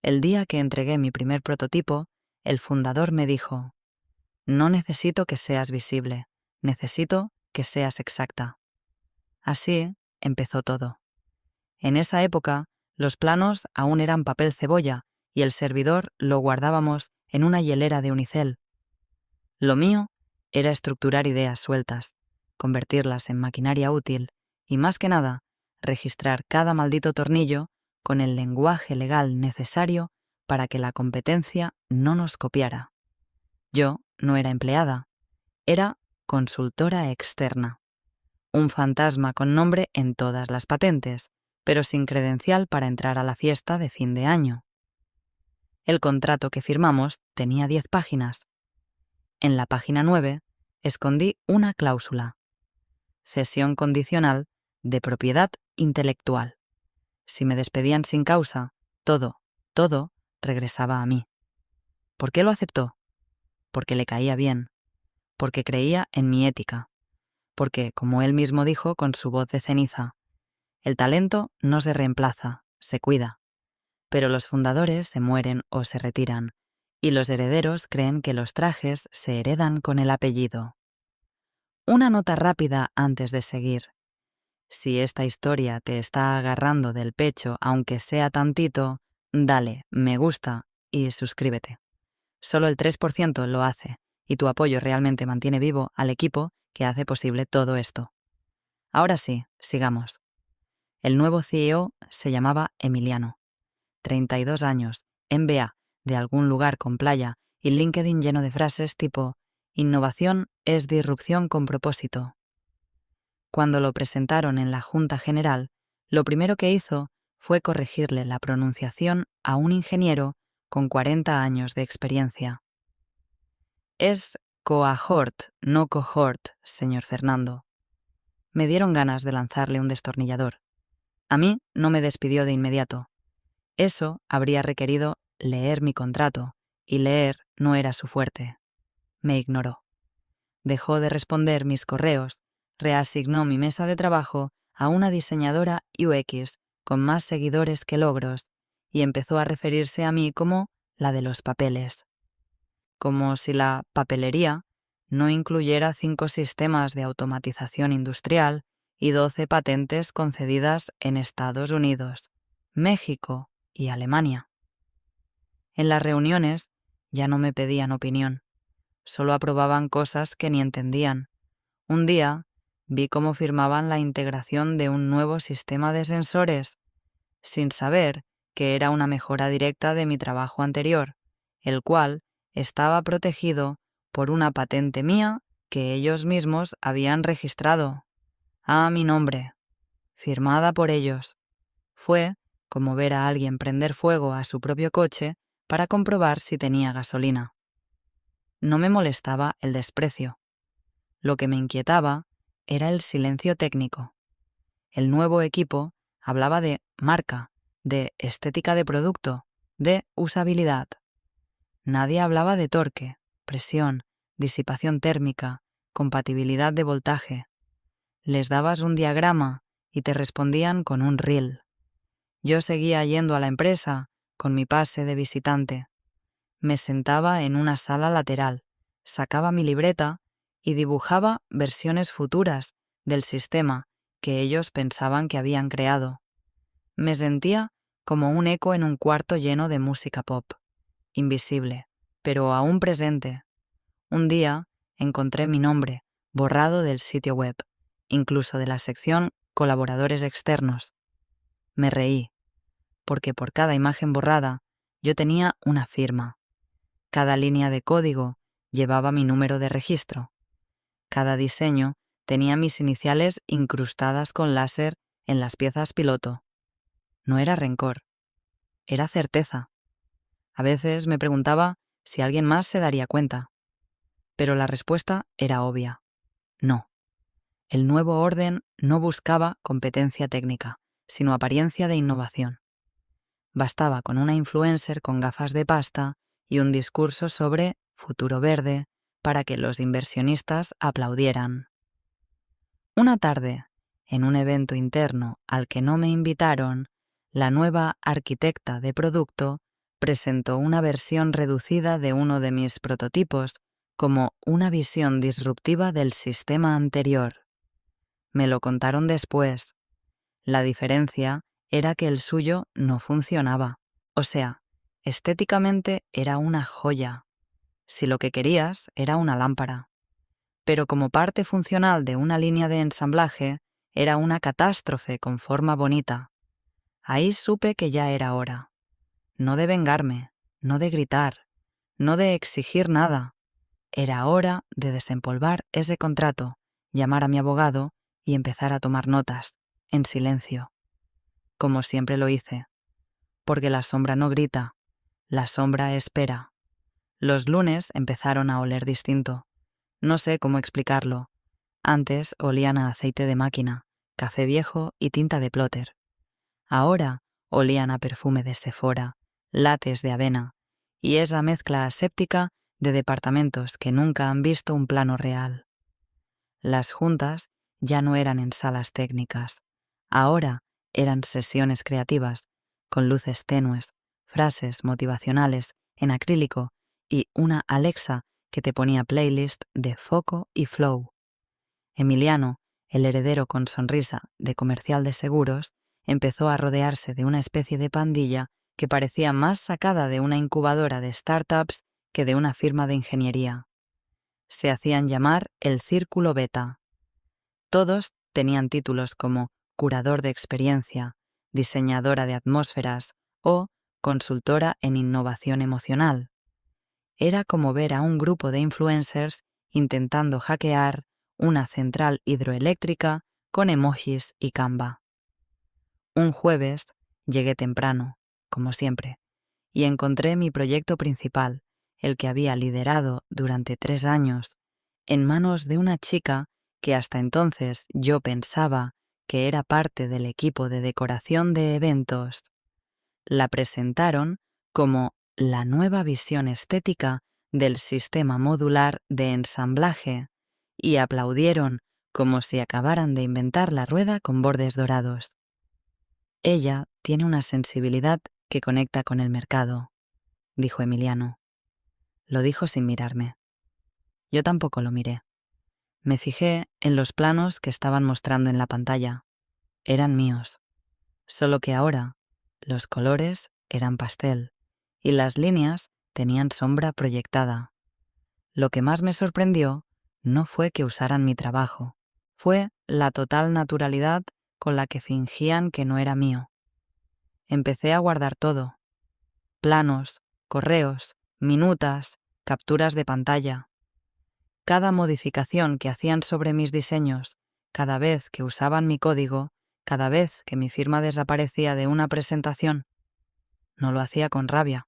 El día que entregué mi primer prototipo, el fundador me dijo: «No necesito que seas visible, necesito que seas exacta». Así empezó todo. En esa época, los planos aún eran papel cebolla y el servidor lo guardábamos en una hielera de unicel. Lo mío era estructurar ideas sueltas, convertirlas en maquinaria útil y, más que nada, registrar cada maldito tornillo con el lenguaje legal necesario para que la competencia no nos copiara. Yo no era empleada, era consultora externa. Un fantasma con nombre en todas las patentes, pero sin credencial para entrar a la fiesta de fin de año. El contrato que firmamos tenía 10 páginas. En la página 9 escondí una cláusula: cesión condicional de propiedad intelectual. Si me despedían sin causa, todo regresaba a mí. ¿Por qué lo aceptó? Porque le caía bien, porque creía en mi ética, porque, como él mismo dijo con su voz de ceniza, el talento no se reemplaza, se cuida, pero los fundadores se mueren o se retiran, y los herederos creen que los trajes se heredan con el apellido. Una nota rápida antes de seguir. Si esta historia te está agarrando del pecho, aunque sea tantito, dale me gusta y suscríbete. Solo el 3% lo hace, y tu apoyo realmente mantiene vivo al equipo que hace posible todo esto. Ahora sí, sigamos. El nuevo CEO se llamaba Emiliano. 32 años, MBA, de algún lugar con playa y LinkedIn lleno de frases tipo «Innovación es disrupción con propósito». Cuando lo presentaron en la Junta General, lo primero que hizo fue corregirle la pronunciación a un ingeniero con 40 años de experiencia. Es coahort, no cohort, señor Fernando. Me dieron ganas de lanzarle un destornillador. A mí no me despidió de inmediato. Eso habría requerido leer mi contrato, y leer no era su fuerte. Me ignoró. Dejó de responder mis correos, reasignó mi mesa de trabajo a una diseñadora UX con más seguidores que logros y empezó a referirse a mí como la de los papeles. Como si la papelería no incluyera 5 sistemas de automatización industrial y 12 patentes concedidas en Estados Unidos, México y Alemania. En las reuniones ya no me pedían opinión, solo aprobaban cosas que ni entendían. Un día vi cómo firmaban la integración de un nuevo sistema de sensores, sin saber que era una mejora directa de mi trabajo anterior, el cual estaba protegido por una patente mía que ellos mismos habían registrado, a mi nombre, firmada por ellos. Fue como ver a alguien prender fuego a su propio coche para comprobar si tenía gasolina. No me molestaba el desprecio. Lo que me inquietaba era el silencio técnico. El nuevo equipo hablaba de marca, de estética de producto, de usabilidad. Nadie hablaba de torque, presión, disipación térmica, compatibilidad de voltaje. Les dabas un diagrama y te respondían con un reel. Yo seguía yendo a la empresa con mi pase de visitante. Me sentaba en una sala lateral, sacaba mi libreta y dibujaba versiones futuras del sistema que ellos pensaban que habían creado. Me sentía como un eco en un cuarto lleno de música pop, invisible, pero aún presente. Un día encontré mi nombre borrado del sitio web, incluso de la sección colaboradores externos. Me reí, porque por cada imagen borrada yo tenía una firma. Cada línea de código llevaba mi número de registro. Cada diseño tenía mis iniciales incrustadas con láser en las piezas piloto. No era rencor, era certeza. A veces me preguntaba si alguien más se daría cuenta, pero la respuesta era obvia: no. El nuevo orden no buscaba competencia técnica, sino apariencia de innovación. Bastaba con una influencer con gafas de pasta y un discurso sobre futuro verde para que los inversionistas aplaudieran. Una tarde, en un evento interno al que no me invitaron, la nueva arquitecta de producto presentó una versión reducida de uno de mis prototipos como una visión disruptiva del sistema anterior. Me lo contaron después. La diferencia era que el suyo no funcionaba. O sea, estéticamente era una joya. Si lo que querías era una lámpara. Pero como parte funcional de una línea de ensamblaje, era una catástrofe con forma bonita. Ahí supe que ya era hora. No de vengarme, no de gritar, no de exigir nada. Era hora de desempolvar ese contrato, llamar a mi abogado y empezar a tomar notas, en silencio. Como siempre lo hice. Porque la sombra no grita, la sombra espera. Los lunes empezaron a oler distinto. No sé cómo explicarlo. Antes olían a aceite de máquina, café viejo y tinta de plotter. Ahora olían a perfume de Sephora, lates de avena y esa mezcla aséptica de departamentos que nunca han visto un plano real. Las juntas ya no eran en salas técnicas. Ahora eran sesiones creativas, con luces tenues, frases motivacionales en acrílico y una Alexa que te ponía playlist de foco y flow. Emiliano, el heredero con sonrisa de comercial de seguros, empezó a rodearse de una especie de pandilla que parecía más sacada de una incubadora de startups que de una firma de ingeniería. Se hacían llamar el Círculo Beta. Todos tenían títulos como curador de experiencia, diseñadora de atmósferas o consultora en innovación emocional. Era como ver a un grupo de influencers intentando hackear una central hidroeléctrica con emojis y Canva. Un jueves llegué temprano, como siempre, y encontré mi proyecto principal, el que había liderado durante 3 años, en manos de una chica que hasta entonces yo pensaba que era parte del equipo de decoración de eventos. La presentaron como la nueva visión estética del sistema modular de ensamblaje y aplaudieron como si acabaran de inventar la rueda con bordes dorados. Ella tiene una sensibilidad que conecta con el mercado, dijo Emiliano. Lo dijo sin mirarme. Yo tampoco lo miré. Me fijé en los planos que estaban mostrando en la pantalla. Eran míos. Solo que ahora los colores eran pastel y las líneas tenían sombra proyectada. Lo que más me sorprendió no fue que usaran mi trabajo, fue la total naturalidad con la que fingían que no era mío. Empecé a guardar todo. Planos, correos, minutas, capturas de pantalla. Cada modificación que hacían sobre mis diseños, cada vez que usaban mi código, cada vez que mi firma desaparecía de una presentación, no lo hacía con rabia.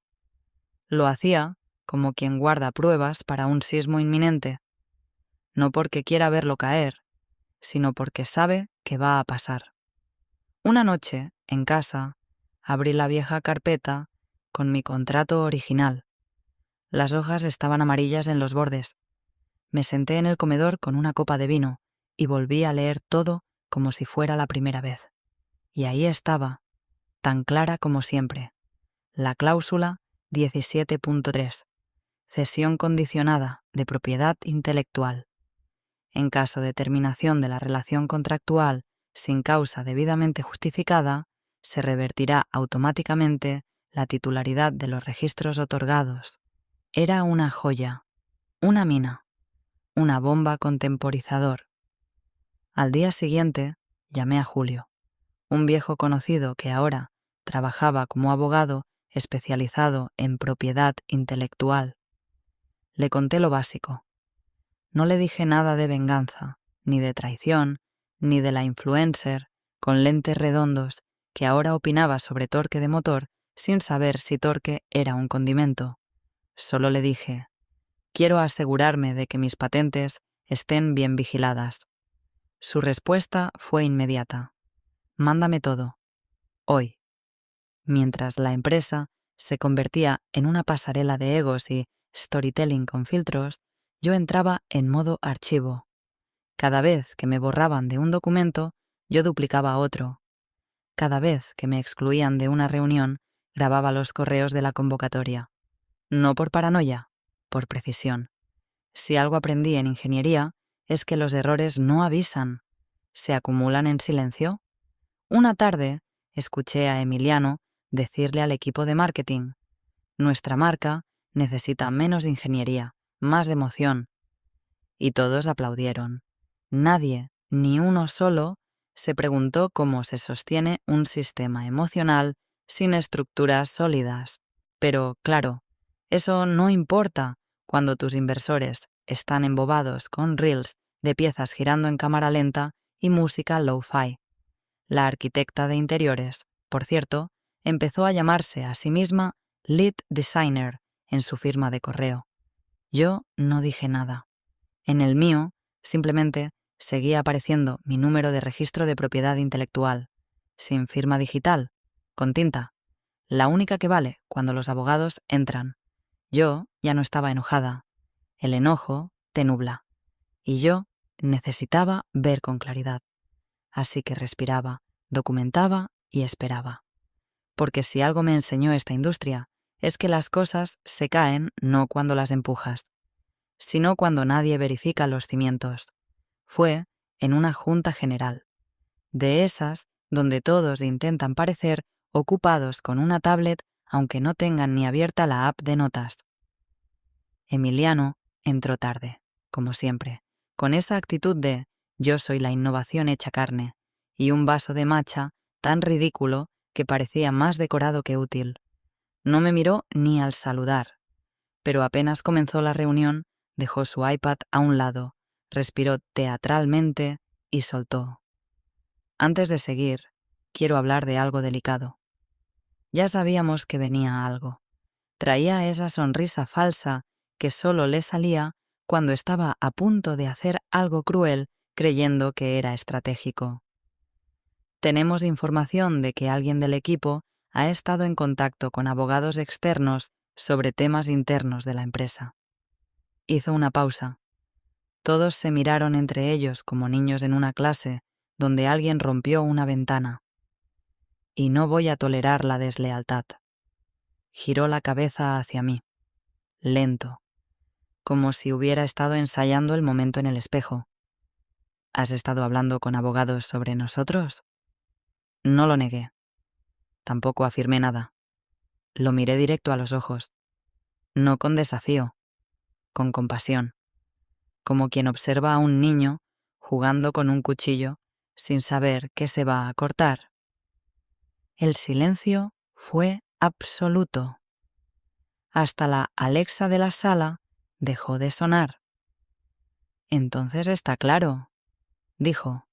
Lo hacía como quien guarda pruebas para un sismo inminente, no porque quiera verlo caer, sino porque sabe que va a pasar. Una noche, en casa, abrí la vieja carpeta con mi contrato original. Las hojas estaban amarillas en los bordes. Me senté en el comedor con una copa de vino y volví a leer todo como si fuera la primera vez. Y ahí estaba, tan clara como siempre, la cláusula 17.3, cesión condicionada de propiedad intelectual. En caso de terminación de la relación contractual sin causa debidamente justificada, se revertirá automáticamente la titularidad de los registros otorgados. Era una joya, una mina, una bomba con temporizador. Al día siguiente llamé a Julio, un viejo conocido que ahora trabajaba como abogado especializado en propiedad intelectual. Le conté lo básico. No le dije nada de venganza, ni de traición, ni de la influencer con lentes redondos que ahora opinaba sobre torque de motor sin saber si torque era un condimento. Solo le dije, quiero asegurarme de que mis patentes estén bien vigiladas. Su respuesta fue inmediata. Mándame todo. Hoy. Mientras la empresa se convertía en una pasarela de egos y storytelling con filtros, yo entraba en modo archivo. Cada vez que me borraban de un documento, yo duplicaba otro. Cada vez que me excluían de una reunión, grababa los correos de la convocatoria. No por paranoia, por precisión. Si algo aprendí en ingeniería es que los errores no avisan, se acumulan en silencio. Una tarde escuché a Emiliano decirle al equipo de marketing: nuestra marca necesita menos ingeniería, más emoción. Y todos aplaudieron. Nadie, ni uno solo, se preguntó cómo se sostiene un sistema emocional sin estructuras sólidas. Pero, claro, eso no importa cuando tus inversores están embobados con reels de piezas girando en cámara lenta y música lo-fi. La arquitecta de interiores, por cierto, empezó a llamarse a sí misma Lead Designer en su firma de correo. Yo no dije nada. En el mío, simplemente seguía apareciendo mi número de registro de propiedad intelectual, sin firma digital, con tinta, la única que vale cuando los abogados entran. Yo ya no estaba enojada. El enojo te nubla. Y yo necesitaba ver con claridad. Así que respiraba, documentaba y esperaba. Porque si algo me enseñó esta industria, es que las cosas se caen no cuando las empujas, sino cuando nadie verifica los cimientos. Fue en una junta general, de esas donde todos intentan parecer ocupados con una tablet aunque no tengan ni abierta la app de notas. Emiliano entró tarde, como siempre, con esa actitud de «yo soy la innovación hecha carne» y un vaso de matcha tan ridículo que parecía más decorado que útil. No me miró ni al saludar, pero apenas comenzó la reunión, dejó su iPad a un lado, respiró teatralmente y soltó. Antes de seguir, quiero hablar de algo delicado. Ya sabíamos que venía algo. Traía esa sonrisa falsa que solo le salía cuando estaba a punto de hacer algo cruel creyendo que era estratégico. Tenemos información de que alguien del equipo ha estado en contacto con abogados externos sobre temas internos de la empresa. Hizo una pausa. Todos se miraron entre ellos como niños en una clase donde alguien rompió una ventana. Y no voy a tolerar la deslealtad. Giró la cabeza hacia mí, lento, como si hubiera estado ensayando el momento en el espejo. ¿Has estado hablando con abogados sobre nosotros? No lo negué. Tampoco afirmé nada. Lo miré directo a los ojos. No con desafío, con compasión. Como quien observa a un niño jugando con un cuchillo sin saber que se va a cortar. El silencio fue absoluto. Hasta la Alexa de la sala dejó de sonar. Entonces está claro, dijo.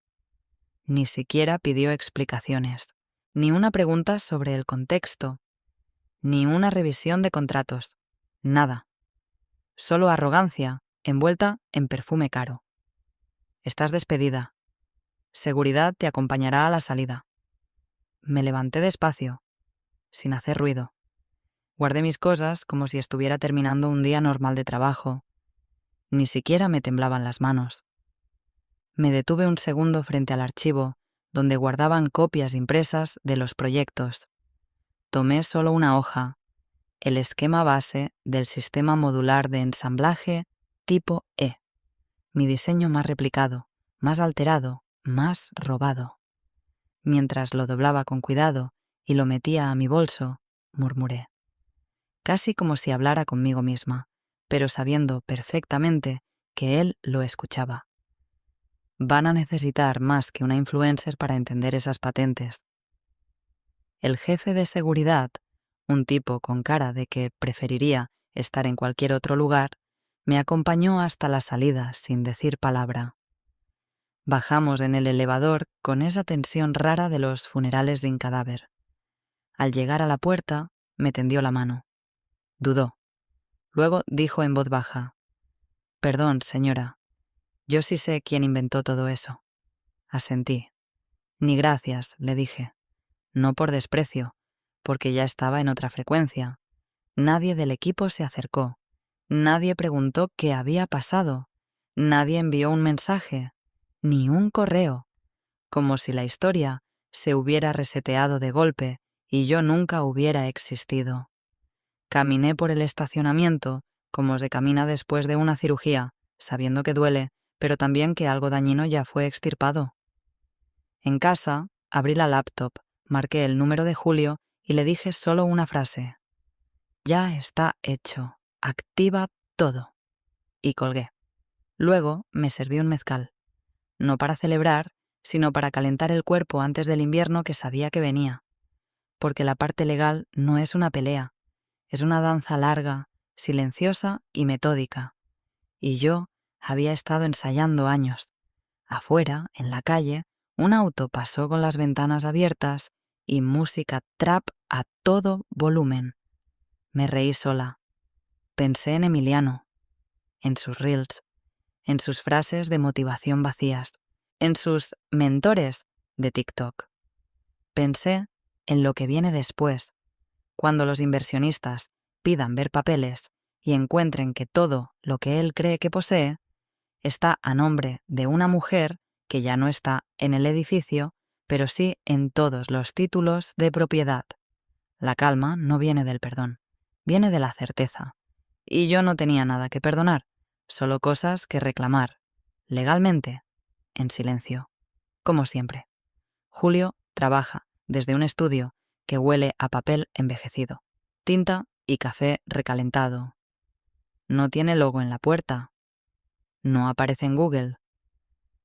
Ni siquiera pidió explicaciones, ni una pregunta sobre el contexto, ni una revisión de contratos, nada. Solo arrogancia envuelta en perfume caro. Estás despedida. Seguridad te acompañará a la salida. Me levanté despacio, sin hacer ruido. Guardé mis cosas como si estuviera terminando un día normal de trabajo. Ni siquiera me temblaban las manos. Me detuve un segundo frente al archivo, donde guardaban copias impresas de los proyectos. Tomé solo una hoja, el esquema base del sistema modular de ensamblaje tipo E. Mi diseño más replicado, más alterado, más robado. Mientras lo doblaba con cuidado y lo metía a mi bolso, murmuré. Casi como si hablara conmigo misma, pero sabiendo perfectamente que él lo escuchaba. Van a necesitar más que una influencer para entender esas patentes. El jefe de seguridad, un tipo con cara de que preferiría estar en cualquier otro lugar, me acompañó hasta la salida sin decir palabra. Bajamos en el elevador con esa tensión rara de los funerales de un cadáver. Al llegar a la puerta, me tendió la mano. Dudó. Luego dijo en voz baja: «Perdón, señora. Yo sí sé quién inventó todo eso». Asentí. «Ni gracias», le dije. No por desprecio, porque ya estaba en otra frecuencia. Nadie del equipo se acercó. Nadie preguntó qué había pasado. Nadie envió un mensaje. Ni un correo. Como si la historia se hubiera reseteado de golpe y yo nunca hubiera existido. Caminé por el estacionamiento como se camina después de una cirugía, sabiendo que duele, pero también que algo dañino ya fue extirpado. En casa, abrí la laptop, marqué el número de Julio y le dije solo una frase. Ya está hecho. Activa todo. Y colgué. Luego me serví un mezcal. No para celebrar, sino para calentar el cuerpo antes del invierno que sabía que venía. Porque la parte legal no es una pelea. Es una danza larga, silenciosa y metódica. Y yo había estado ensayando años. Afuera, en la calle, un auto pasó con las ventanas abiertas y música trap a todo volumen. Me reí sola. Pensé en Emiliano, en sus reels, en sus frases de motivación vacías, en sus mentores de TikTok. Pensé en lo que viene después, cuando los inversionistas pidan ver papeles y encuentren que todo lo que él cree que posee está a nombre de una mujer que ya no está en el edificio, pero sí en todos los títulos de propiedad. La calma no viene del perdón, viene de la certeza. Y yo no tenía nada que perdonar, solo cosas que reclamar, legalmente, en silencio, como siempre. Julio trabaja desde un estudio que huele a papel envejecido, tinta y café recalentado. No tiene logo en la puerta. No aparece en Google.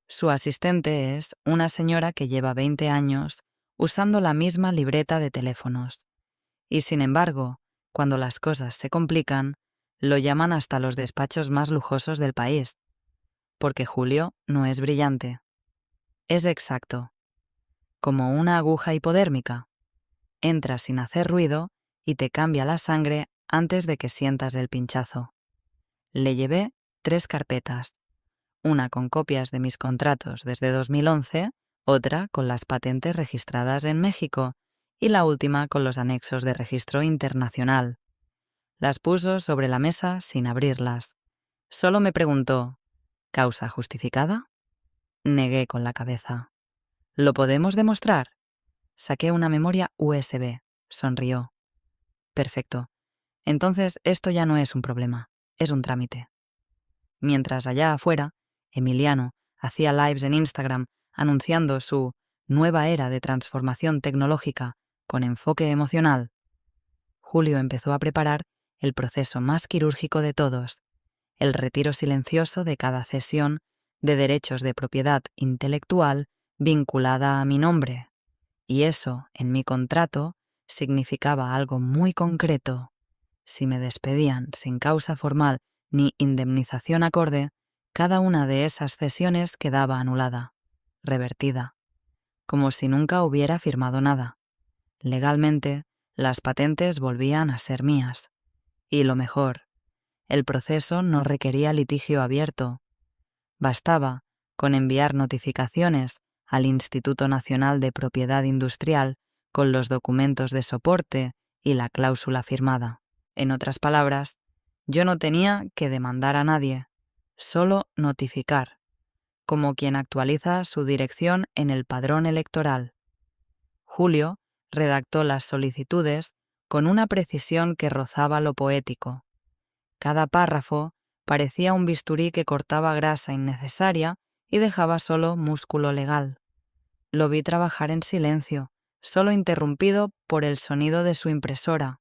Su asistente es una señora que lleva 20 años usando la misma libreta de teléfonos. Y sin embargo, cuando las cosas se complican, lo llaman hasta los despachos más lujosos del país. Porque Julio no es brillante. Es exacto. Como una aguja hipodérmica. Entra sin hacer ruido y te cambia la sangre antes de que sientas el pinchazo. Le llevé 3 carpetas. Una con copias de mis contratos desde 2011, otra con las patentes registradas en México y la última con los anexos de registro internacional. Las puso sobre la mesa sin abrirlas. Solo me preguntó, ¿causa justificada? Negué con la cabeza. ¿Lo podemos demostrar? Saqué una memoria USB. Sonrió. Perfecto. Entonces esto ya no es un problema, es un trámite. Mientras allá afuera, Emiliano hacía lives en Instagram anunciando su nueva era de transformación tecnológica con enfoque emocional, Julio empezó a preparar el proceso más quirúrgico de todos, el retiro silencioso de cada cesión de derechos de propiedad intelectual vinculada a mi nombre. Y eso, en mi contrato, significaba algo muy concreto. Si me despedían sin causa formal ni indemnización acorde, cada una de esas cesiones quedaba anulada, revertida, como si nunca hubiera firmado nada. Legalmente, las patentes volvían a ser mías. Y lo mejor, el proceso no requería litigio abierto. Bastaba con enviar notificaciones al Instituto Nacional de Propiedad Industrial con los documentos de soporte y la cláusula firmada. En otras palabras, yo no tenía que demandar a nadie, solo notificar, como quien actualiza su dirección en el padrón electoral. Julio redactó las solicitudes con una precisión que rozaba lo poético. Cada párrafo parecía un bisturí que cortaba grasa innecesaria y dejaba solo músculo legal. Lo vi trabajar en silencio, solo interrumpido por el sonido de su impresora.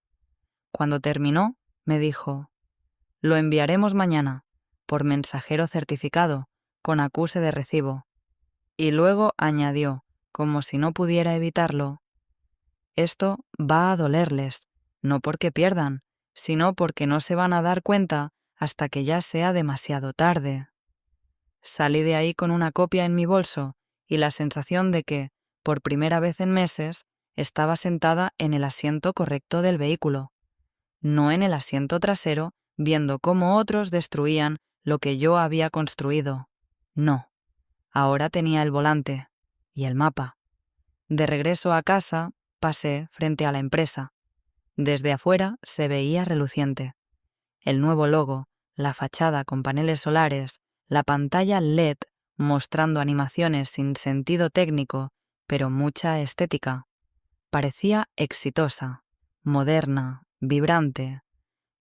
Cuando terminó, me dijo, «Lo enviaremos mañana, por mensajero certificado, con acuse de recibo». Y luego añadió, como si no pudiera evitarlo, «Esto va a dolerles, no porque pierdan, sino porque no se van a dar cuenta hasta que ya sea demasiado tarde». Salí de ahí con una copia en mi bolso y la sensación de que, por primera vez en meses, estaba sentada en el asiento correcto del vehículo, no en el asiento trasero, viendo cómo otros destruían lo que yo había construido. No, ahora tenía el volante y el mapa. De regreso a casa, pasé frente a la empresa. Desde afuera se veía reluciente. El nuevo logo, la fachada con paneles solares, la pantalla LED mostrando animaciones sin sentido técnico, pero mucha estética. parecía exitosa, moderna, vibrante,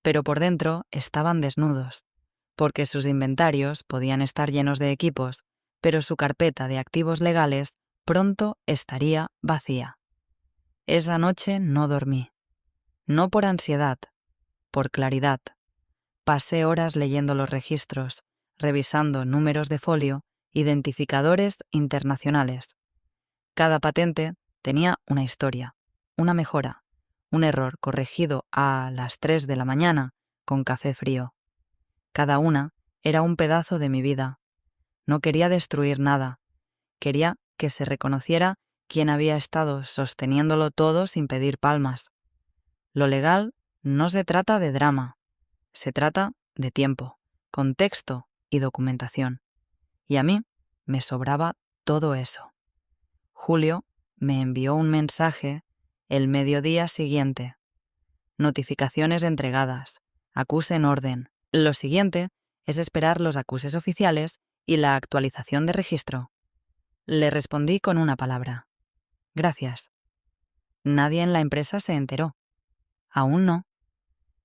pero por dentro estaban desnudos, porque sus inventarios podían estar llenos de equipos, pero su carpeta de activos legales pronto estaría vacía. Esa noche no dormí. No por ansiedad, por claridad. Pasé horas leyendo los registros, revisando números de folio, identificadores internacionales. Cada patente tenía una historia, una mejora, un error corregido a las 3 de la mañana con café frío. Cada una era un pedazo de mi vida. No quería destruir nada. Quería que se reconociera quién había estado sosteniéndolo todo sin pedir palmas. Lo legal no se trata de drama, se trata de tiempo, contexto y documentación. Y a mí me sobraba todo eso. Julio me envió un mensaje el mediodía siguiente. Notificaciones entregadas, acuse en orden. Lo siguiente es esperar los acuses oficiales y la actualización de registro. Le respondí con una palabra. Gracias. Nadie en la empresa se enteró. Aún no.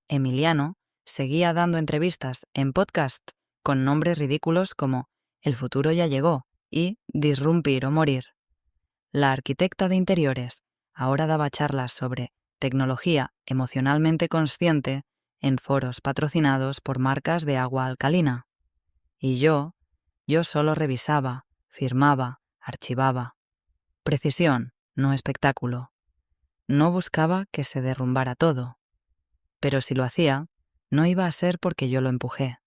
Emiliano seguía dando entrevistas en podcast con nombres ridículos como El futuro ya llegó y Disrumpir o morir. La arquitecta de interiores ahora daba charlas sobre tecnología emocionalmente consciente en foros patrocinados por marcas de agua alcalina. Y yo solo revisaba, firmaba, archivaba. Precisión, no espectáculo. No buscaba que se derrumbara todo. Pero si lo hacía, no iba a ser porque yo lo empujé.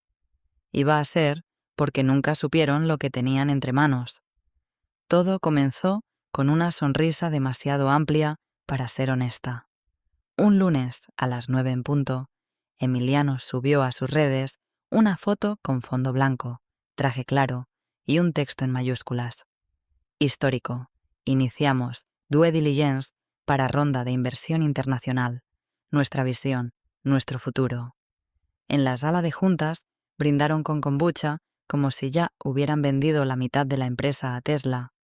Iba a ser porque nunca supieron lo que tenían entre manos. Todo comenzó con una sonrisa demasiado amplia para ser honesta. Un lunes, a las 9 en punto, Emiliano subió a sus redes una foto con fondo blanco, traje claro y un texto en mayúsculas. Histórico. Iniciamos Due Diligence para ronda de inversión internacional. Nuestra visión, nuestro futuro. En la sala de juntas brindaron con kombucha como si ya hubieran vendido la mitad de la empresa a Tesla.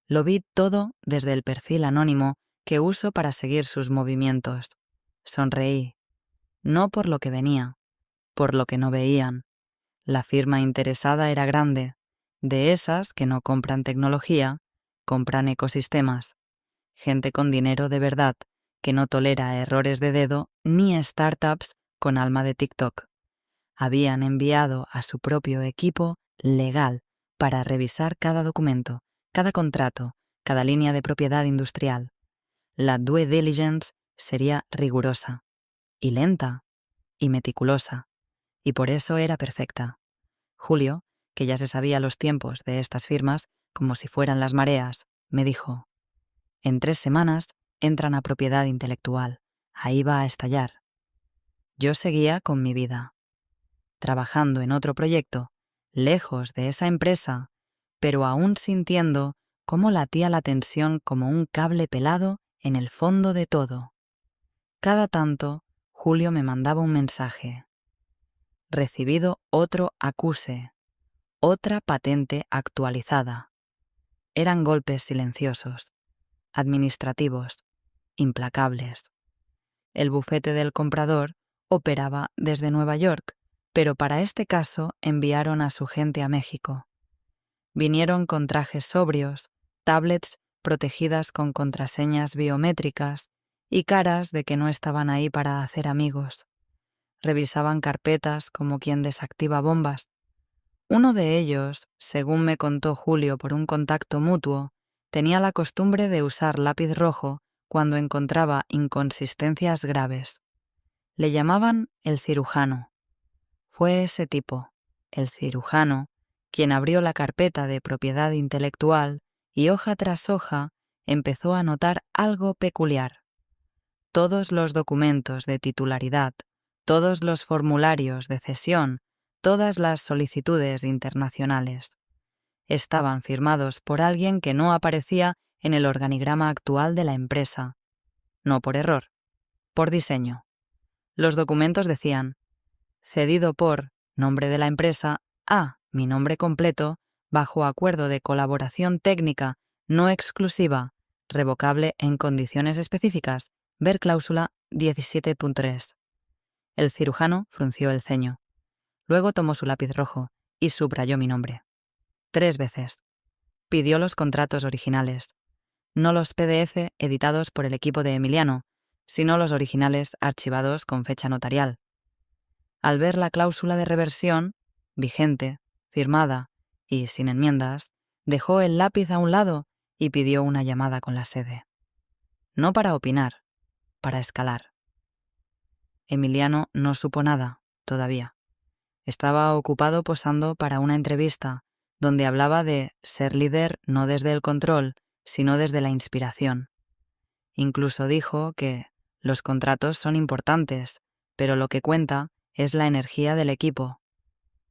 Lo vi todo desde el perfil anónimo que uso para seguir sus movimientos. Sonreí. No por lo que venía, por lo que no veían. La firma interesada era grande, de esas que no compran tecnología, compran ecosistemas. Gente con dinero de verdad, que no tolera errores de dedo ni startups con alma de TikTok. Habían enviado a su propio equipo legal para revisar cada documento, cada contrato, cada línea de propiedad industrial. La due diligence sería rigurosa, y lenta, y meticulosa, y por eso era perfecta. Julio, que ya se sabía los tiempos de estas firmas como si fueran las mareas, me dijo: en 3 semanas entran a propiedad intelectual, ahí va a estallar. Yo seguía con mi vida, trabajando en otro proyecto, lejos de esa empresa, pero aún sintiendo cómo latía la tensión como un cable pelado en el fondo de todo. Cada tanto, Julio me mandaba un mensaje. Recibido otro acuse, otra patente actualizada. Eran golpes silenciosos, administrativos, implacables. El bufete del comprador operaba desde Nueva York, pero para este caso enviaron a su gente a México. Vinieron con trajes sobrios, tablets protegidas con contraseñas biométricas y caras de que no estaban ahí para hacer amigos. Revisaban carpetas como quien desactiva bombas. Uno de ellos, según me contó Julio por un contacto mutuo, tenía la costumbre de usar lápiz rojo cuando encontraba inconsistencias graves. Le llamaban el cirujano. Fue ese tipo, el cirujano, quien abrió la carpeta de propiedad intelectual y hoja tras hoja empezó a notar algo peculiar. Todos los documentos de titularidad, todos los formularios de cesión, todas las solicitudes internacionales estaban firmados por alguien que no aparecía en el organigrama actual de la empresa. No por error, por diseño. Los documentos decían: cedido por nombre de la empresa a mi nombre completo, bajo acuerdo de colaboración técnica no exclusiva, revocable en condiciones específicas. Ver cláusula 17.3. El cirujano frunció el ceño. Luego tomó su lápiz rojo y subrayó mi nombre. 3 veces. Pidió los contratos originales. No los PDF editados por el equipo de Emiliano, sino los originales archivados con fecha notarial. Al ver la cláusula de reversión, vigente, firmada y sin enmiendas, dejó el lápiz a un lado y pidió una llamada con la sede. No para opinar, para escalar. Emiliano no supo nada, todavía. Estaba ocupado posando para una entrevista donde hablaba de ser líder no desde el control, sino desde la inspiración. Incluso dijo que los contratos son importantes, pero lo que cuenta es la energía del equipo.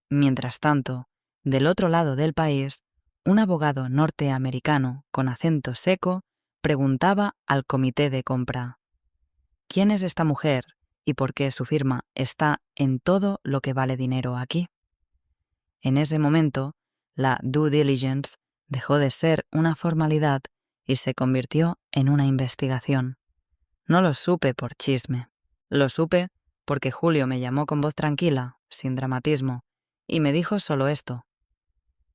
Mientras tanto, del otro lado del país, un abogado norteamericano con acento seco preguntaba al comité de compra: ¿quién es esta mujer y por qué su firma está en todo lo que vale dinero aquí? En ese momento, la due diligence dejó de ser una formalidad y se convirtió en una investigación. No lo supe por chisme. Lo supe porque Julio me llamó con voz tranquila, sin dramatismo, y me dijo solo esto: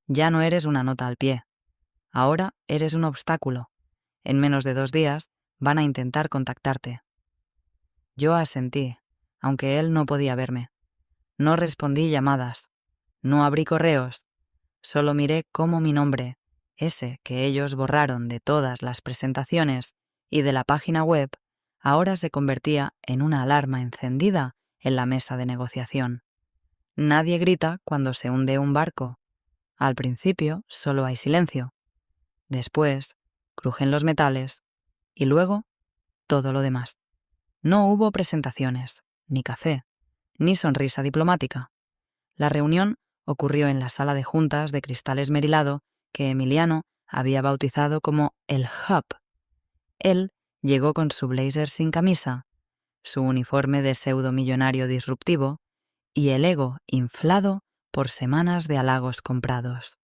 ya no eres una nota al pie. Ahora eres un obstáculo. En menos de 2 días van a intentar contactarte. Yo asentí, aunque él no podía verme. No respondí llamadas. No abrí correos. Solo miré cómo mi nombre, ese que ellos borraron de todas las presentaciones y de la página web, ahora se convertía en una alarma encendida en la mesa de negociación. Nadie grita cuando se hunde un barco. Al principio solo hay silencio. Después crujen los metales y luego todo lo demás. No hubo presentaciones, ni café, ni sonrisa diplomática. La reunión ocurrió en la sala de juntas de cristal esmerilado que Emiliano había bautizado como el Hub. Él llegó con su blazer sin camisa, su uniforme de pseudomillonario disruptivo y el ego inflado por semanas de halagos comprados.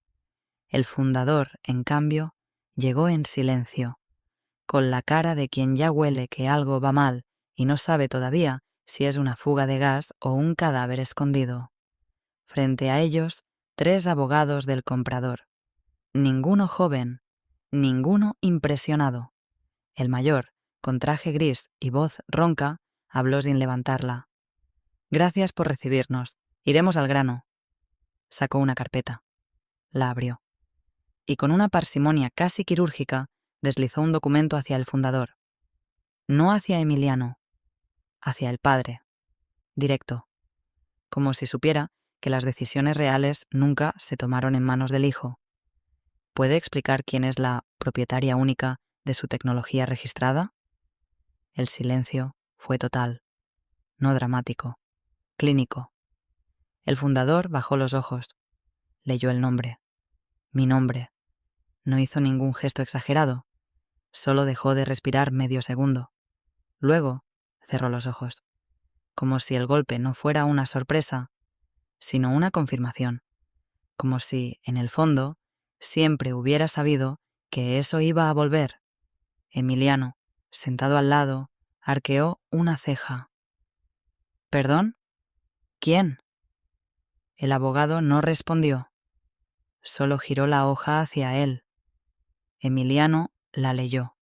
El fundador, en cambio, llegó en silencio, con la cara de quien ya huele que algo va mal y no sabe todavía si es una fuga de gas o un cadáver escondido. Frente a ellos, 3 abogados del comprador. Ninguno joven, ninguno impresionado. El mayor, con traje gris y voz ronca, habló sin levantarla. Gracias por recibirnos. Iremos al grano. Sacó una carpeta. La abrió. Y con una parsimonia casi quirúrgica, deslizó un documento hacia el fundador. No hacia Emiliano, hacia el padre. Directo. Como si supiera que las decisiones reales nunca se tomaron en manos del hijo. ¿Puede explicar quién es la propietaria única de su tecnología registrada? El silencio fue total, no dramático, clínico. El fundador bajó los ojos, leyó el nombre. Mi nombre. No hizo ningún gesto exagerado, solo dejó de respirar medio segundo. Luego cerró los ojos, como si el golpe no fuera una sorpresa, sino una confirmación, como si, en el fondo, siempre hubiera sabido que eso iba a volver. Emiliano, sentado al lado, arqueó una ceja. ¿Perdón? ¿Quién? El abogado no respondió. Solo giró la hoja hacia él. Emiliano la leyó.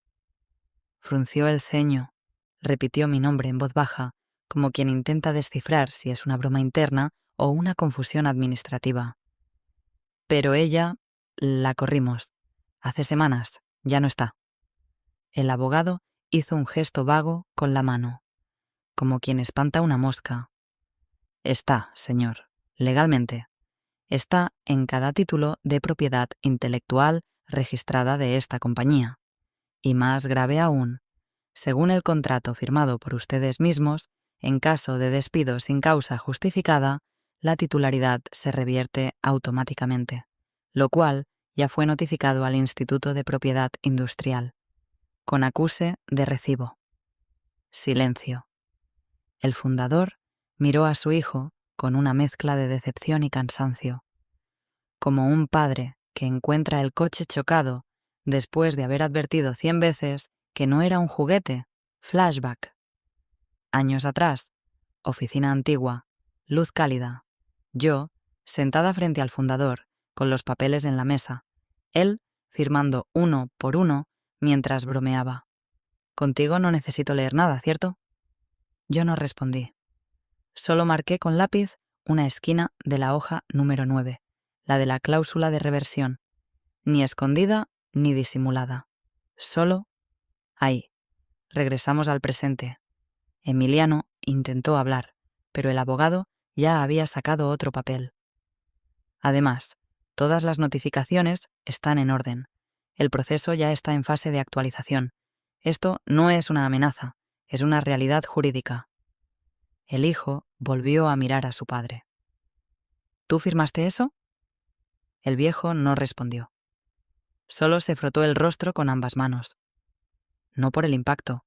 Frunció el ceño, repitió mi nombre en voz baja, como quien intenta descifrar si es una broma interna o una confusión administrativa. Pero ella la corrimos. Hace semanas, ya no está. El abogado hizo un gesto vago con la mano, como quien espanta una mosca. Está, señor, legalmente. Está en cada título de propiedad intelectual registrada de esta compañía. Y más grave aún, según el contrato firmado por ustedes mismos, en caso de despido sin causa justificada, la titularidad se revierte automáticamente, lo cual ya fue notificado al Instituto de Propiedad Industrial, con acuse de recibo. Silencio. El fundador miró a su hijo con una mezcla de decepción y cansancio, como un padre que encuentra el coche chocado después de haber advertido 100 veces que no era un juguete. Flashback. Años atrás, oficina antigua, luz cálida. Yo, sentada frente al fundador, con los papeles en la mesa. Él, firmando uno por uno, mientras bromeaba. «Contigo no necesito leer nada, ¿cierto?» Yo no respondí. Solo marqué con lápiz una esquina de la hoja número 9, la de la cláusula de reversión. Ni escondida ni disimulada. Solo ahí. Regresamos al presente. Emiliano intentó hablar, pero el abogado ya había sacado otro papel. Además, todas las notificaciones están en orden. El proceso ya está en fase de actualización. Esto no es una amenaza, es una realidad jurídica. El hijo volvió a mirar a su padre. ¿Tú firmaste eso? El viejo no respondió. Solo se frotó el rostro con ambas manos. No por el impacto,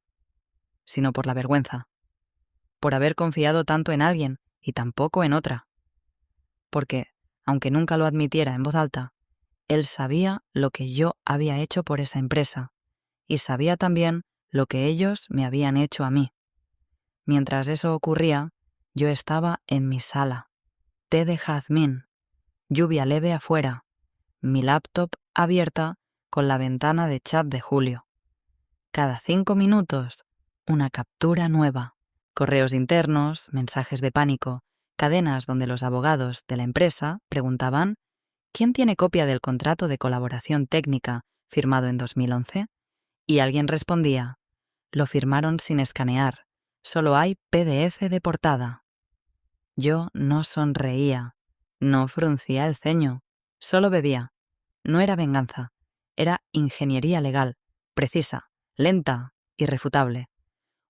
sino por la vergüenza. Por haber confiado tanto en alguien y tan poco en otra. Porque, aunque nunca lo admitiera en voz alta, él sabía lo que yo había hecho por esa empresa y sabía también lo que ellos me habían hecho a mí. Mientras eso ocurría, yo estaba en mi sala, té de jazmín, lluvia leve afuera, mi laptop abierta con la ventana de chat de Julio. Cada 5 minutos, una captura nueva, correos internos, mensajes de pánico, cadenas donde los abogados de la empresa preguntaban ¿quién tiene copia del contrato de colaboración técnica firmado en 2011? Y alguien respondía, lo firmaron sin escanear, solo hay PDF de portada. Yo no sonreía, no fruncía el ceño, solo bebía. No era venganza, era ingeniería legal, precisa, lenta, irrefutable.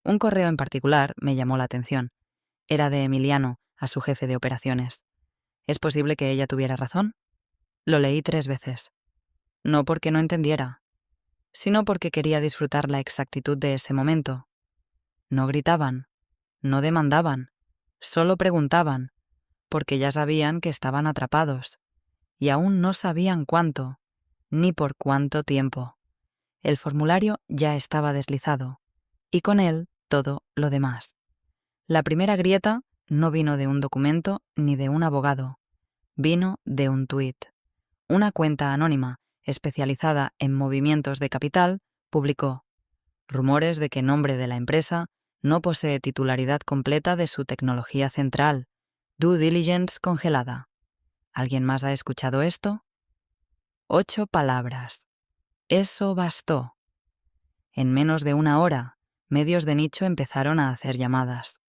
Un correo en particular me llamó la atención. Era de Emiliano a su jefe de operaciones. ¿Es posible que ella tuviera razón? Lo leí 3 veces. No porque no entendiera, sino porque quería disfrutar la exactitud de ese momento. No gritaban, no demandaban, solo preguntaban, porque ya sabían que estaban atrapados, y aún no sabían cuánto, ni por cuánto tiempo. El formulario ya estaba deslizado, y con él todo lo demás. La primera grieta no vino de un documento ni de un abogado, vino de un tuit. Una cuenta anónima, especializada en movimientos de capital, publicó rumores de que en nombre de la empresa no posee titularidad completa de su tecnología central, due diligence congelada. ¿Alguien más ha escuchado esto? 8 palabras. Eso bastó. En menos de 1 hora, medios de nicho empezaron a hacer llamadas.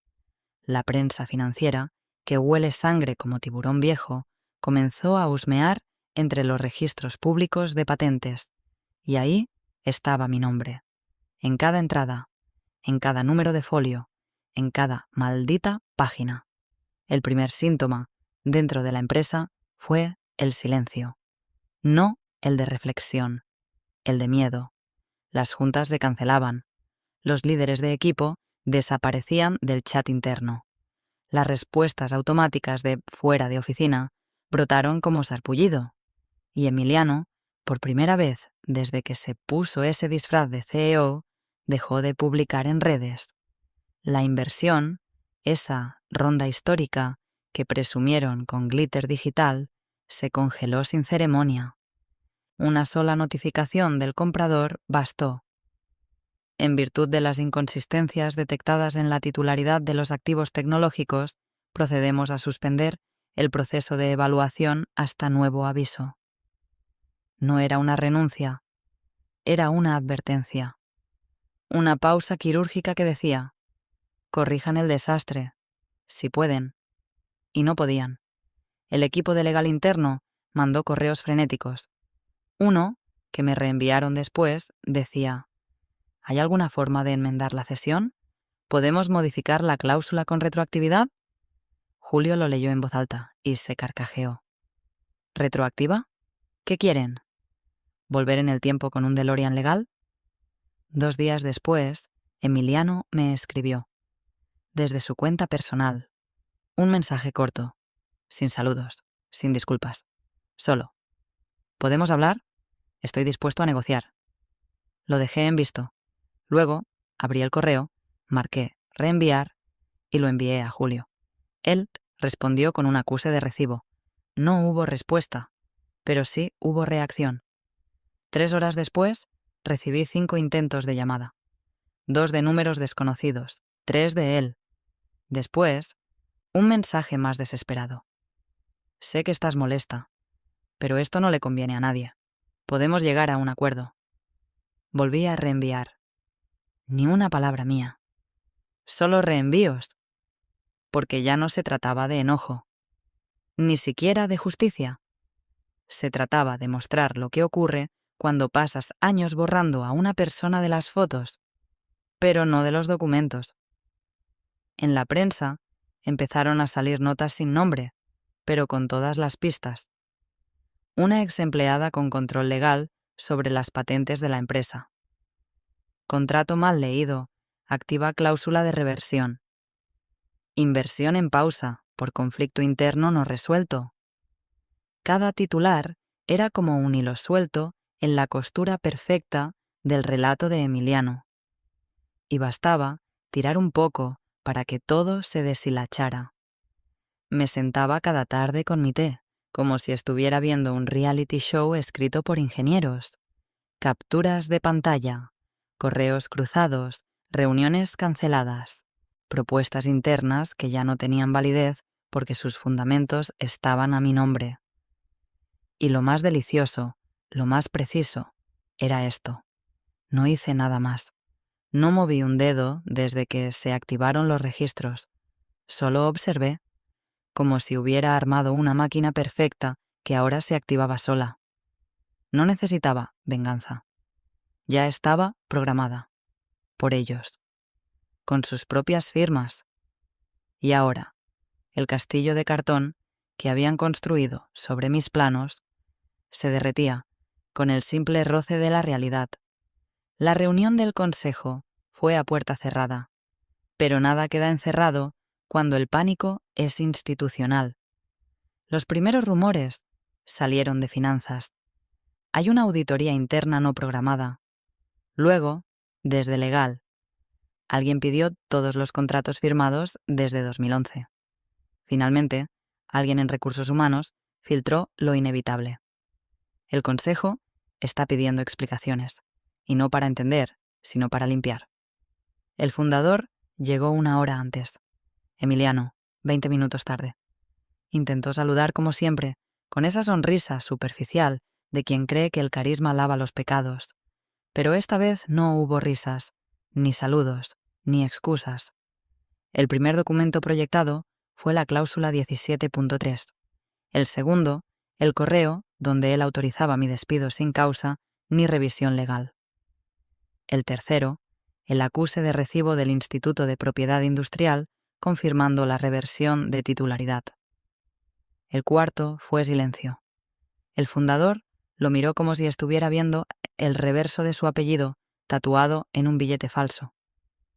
La prensa financiera, que huele sangre como tiburón viejo, comenzó a husmear entre los registros públicos de patentes, y ahí estaba mi nombre. En cada entrada, en cada número de folio, en cada maldita página. El primer síntoma, dentro de la empresa, fue el silencio. No el de reflexión, el de miedo. Las juntas se cancelaban. Los líderes de equipo desaparecían del chat interno. Las respuestas automáticas de fuera de oficina brotaron como sarpullido. Y Emiliano, por primera vez desde que se puso ese disfraz de CEO, dejó de publicar en redes. La inversión, esa ronda histórica que presumieron con glitter digital, se congeló sin ceremonia. Una sola notificación del comprador bastó. En virtud de las inconsistencias detectadas en la titularidad de los activos tecnológicos, procedemos a suspender el proceso de evaluación hasta nuevo aviso. No era una renuncia, era una advertencia. Una pausa quirúrgica que decía, corrijan el desastre, si pueden. Y no podían. El equipo de legal interno mandó correos frenéticos. Uno, que me reenviaron después, decía, ¿hay alguna forma de enmendar la cesión? ¿Podemos modificar la cláusula con retroactividad? Julio lo leyó en voz alta y se carcajeó. ¿Retroactiva? ¿Qué quieren? ¿Volver en el tiempo con un DeLorean legal? 2 días después, Emiliano me escribió, desde su cuenta personal, un mensaje corto, sin saludos, sin disculpas, solo. ¿Podemos hablar? Estoy dispuesto a negociar. Lo dejé en visto. Luego, abrí el correo, marqué reenviar y lo envié a Julio. Él respondió con un acuse de recibo. No hubo respuesta, pero sí hubo reacción. 3 horas después, recibí 5 intentos de llamada. 2 de números desconocidos, 3 de él. Después, un mensaje más desesperado. Sé que estás molesta, pero esto no le conviene a nadie. Podemos llegar a un acuerdo. Volví a reenviar. Ni una palabra mía. Solo reenvíos. Porque ya no se trataba de enojo. Ni siquiera de justicia. Se trataba de mostrar lo que ocurre cuando pasas años borrando a una persona de las fotos, pero no de los documentos. En la prensa empezaron a salir notas sin nombre, pero con todas las pistas. Una ex empleada con control legal sobre las patentes de la empresa. Contrato mal leído, activa cláusula de reversión. Inversión en pausa por conflicto interno no resuelto. Cada titular era como un hilo suelto en la costura perfecta del relato de Emiliano. Y bastaba tirar un poco para que todo se deshilachara. Me sentaba cada tarde con mi té, como si estuviera viendo un reality show escrito por ingenieros. Capturas de pantalla, correos cruzados, reuniones canceladas, propuestas internas que ya no tenían validez porque sus fundamentos estaban a mi nombre. Y lo más delicioso, lo más preciso, era esto. No hice nada más. No moví un dedo desde que se activaron los registros. Solo observé, como si hubiera armado una máquina perfecta que ahora se activaba sola. No necesitaba venganza. Ya estaba programada. Por ellos. Con sus propias firmas. Y ahora, el castillo de cartón que habían construido sobre mis planos se derretía con el simple roce de la realidad. La reunión del consejo fue a puerta cerrada, pero nada queda encerrado cuando el pánico es institucional. Los primeros rumores salieron de finanzas. Hay una auditoría interna no programada. Luego, desde legal. Alguien pidió todos los contratos firmados desde 2011. Finalmente, alguien en recursos humanos filtró lo inevitable. El consejo está pidiendo explicaciones, y no para entender, sino para limpiar. El fundador llegó 1 hora antes. Emiliano, 20 minutos tarde. Intentó saludar como siempre, con esa sonrisa superficial de quien cree que el carisma lava los pecados. Pero esta vez no hubo risas, ni saludos, ni excusas. El primer documento proyectado fue la cláusula 17.3. El segundo, el correo donde él autorizaba mi despido sin causa ni revisión legal. El tercero, el acuse de recibo del Instituto de Propiedad Industrial confirmando la reversión de titularidad. El cuarto fue silencio. El fundador lo miró como si estuviera viendo el reverso de su apellido tatuado en un billete falso.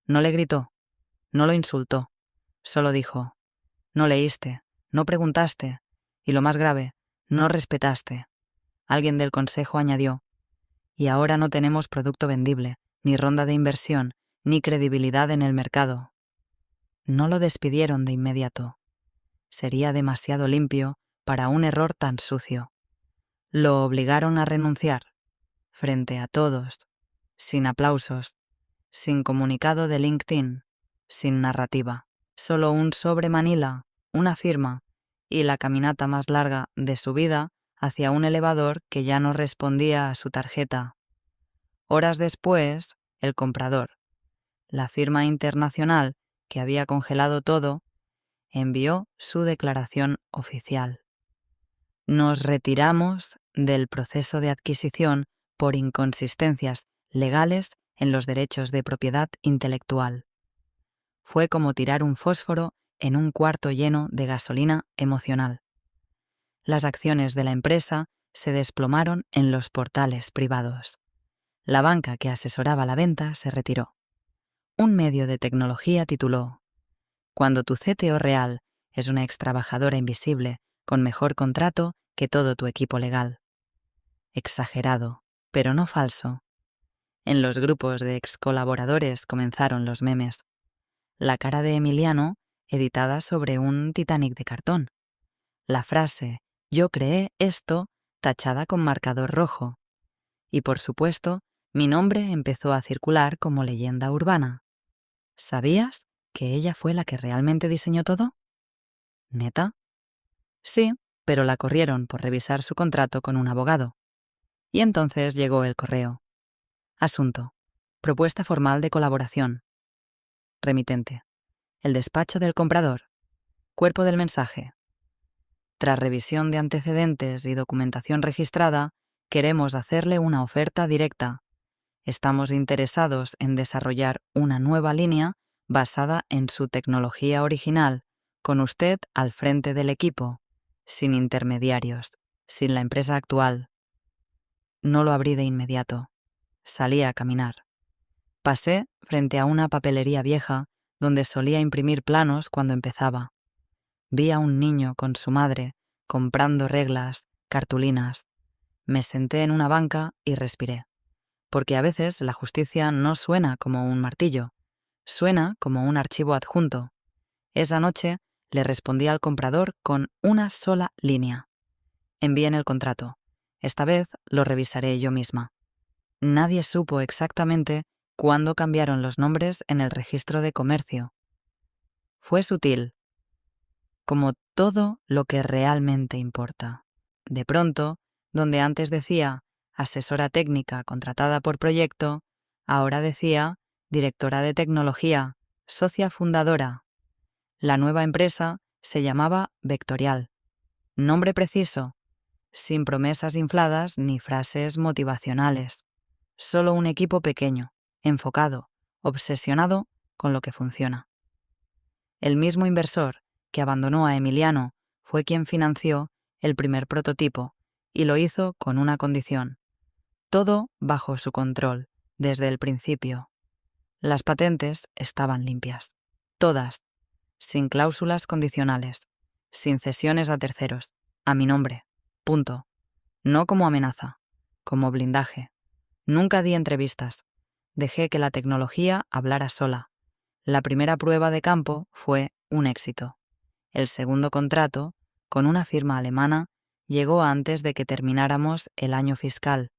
No le gritó, no lo insultó, solo dijo: no leíste, no preguntaste, y lo más grave, no respetaste. Alguien del consejo añadió: y ahora no tenemos producto vendible, ni ronda de inversión, ni credibilidad en el mercado. No lo despidieron de inmediato. Sería demasiado limpio para un error tan sucio. Lo obligaron a renunciar, frente a todos, sin aplausos, sin comunicado de LinkedIn, sin narrativa. Solo un sobre Manila, una firma y la caminata más larga de su vida hacia un elevador que ya no respondía a su tarjeta. Horas después, el comprador, la firma internacional que había congelado todo, envió su declaración oficial. Nos retiramos del proceso de adquisición por inconsistencias legales en los derechos de propiedad intelectual. Fue como tirar un fósforo en un cuarto lleno de gasolina emocional. Las acciones de la empresa se desplomaron en los portales privados. La banca que asesoraba la venta se retiró. Un medio de tecnología tituló: cuando tu CTO real es una extrabajadora invisible con mejor contrato que todo tu equipo legal. Exagerado, pero no falso. En los grupos de ex colaboradores comenzaron los memes. La cara de Emiliano, editada sobre un Titanic de cartón. La frase «Yo creé esto», tachada con marcador rojo. Y por supuesto, mi nombre empezó a circular como leyenda urbana. ¿Sabías que ella fue la que realmente diseñó todo? ¿Neta? Sí, pero la corrieron por revisar su contrato con un abogado. Y entonces llegó el correo. Asunto. Propuesta formal de colaboración. Remitente. El despacho del comprador. Cuerpo del mensaje. Tras revisión de antecedentes y documentación registrada, queremos hacerle una oferta directa. Estamos interesados en desarrollar una nueva línea basada en su tecnología original, con usted al frente del equipo, sin intermediarios, sin la empresa actual. No lo abrí de inmediato. Salí a caminar. Pasé frente a una papelería vieja donde solía imprimir planos cuando empezaba. Vi a un niño con su madre comprando reglas, cartulinas. Me senté en una banca y respiré. Porque a veces la justicia no suena como un martillo, suena como un archivo adjunto. Esa noche le respondí al comprador con una sola línea. Envíen el contrato. Esta vez lo revisaré yo misma. Nadie supo exactamente cuándo cambiaron los nombres en el registro de comercio. Fue sutil, como todo lo que realmente importa. De pronto, donde antes decía asesora técnica contratada por proyecto, ahora decía directora de tecnología, socia fundadora. La nueva empresa se llamaba Vectorial. Nombre preciso, sin promesas infladas ni frases motivacionales. Solo un equipo pequeño, enfocado, obsesionado con lo que funciona. El mismo inversor que abandonó a Emiliano fue quien financió el primer prototipo y lo hizo con una condición. Todo bajo su control, desde el principio. Las patentes estaban limpias. Todas, sin cláusulas condicionales, sin cesiones a terceros, a mi nombre. Punto. No como amenaza, como blindaje. Nunca di entrevistas. Dejé que la tecnología hablara sola. La primera prueba de campo fue un éxito. El segundo contrato, con una firma alemana, llegó antes de que termináramos el año fiscal.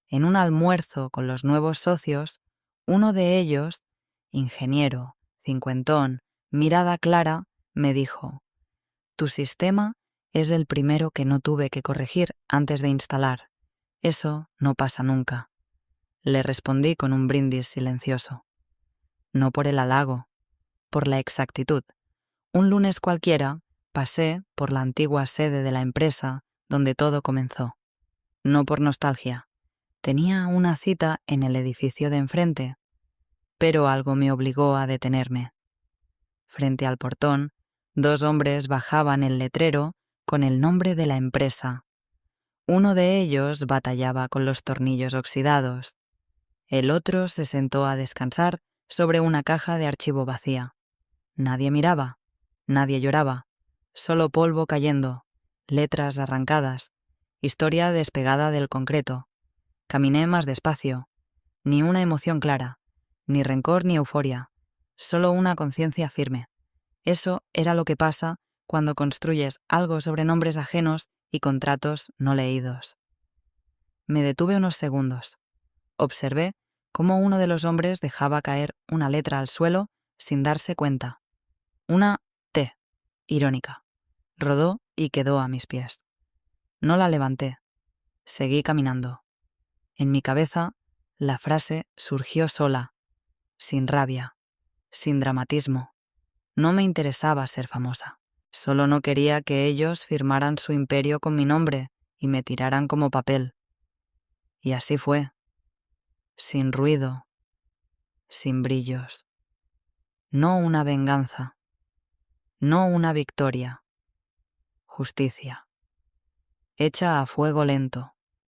En un almuerzo con los nuevos socios, uno de ellos, ingeniero, cincuentón, mirada clara, me dijo: «Tu sistema es el primero que no tuve que corregir antes de instalar. Eso no pasa nunca». Le respondí con un brindis silencioso. No por el halago, por la exactitud. Un lunes cualquiera pasé por la antigua sede de la empresa donde todo comenzó. No por nostalgia. Tenía una cita en el edificio de enfrente, pero algo me obligó a detenerme. Frente al portón, dos hombres bajaban el letrero con el nombre de la empresa. Uno de ellos batallaba con los tornillos oxidados. El otro se sentó a descansar sobre una caja de archivo vacía. Nadie miraba, nadie lloraba, solo polvo cayendo, letras arrancadas, historia despegada del concreto. Caminé más despacio, ni una emoción clara, ni rencor ni euforia, solo una conciencia firme. Eso era lo que pasa cuando construyes algo sobre nombres ajenos y contratos no leídos. Me detuve unos segundos. Observé cómo uno de los hombres dejaba caer una letra al suelo sin darse cuenta. Una T, irónica. Rodó y quedó a mis pies. No la levanté. Seguí caminando. En mi cabeza, la frase surgió sola, sin rabia, sin dramatismo. No me interesaba ser famosa. Solo no quería que ellos firmaran su imperio con mi nombre y me tiraran como papel. Y así fue. Sin ruido, sin brillos. No una venganza. No una victoria. Justicia. Hecha a fuego lento.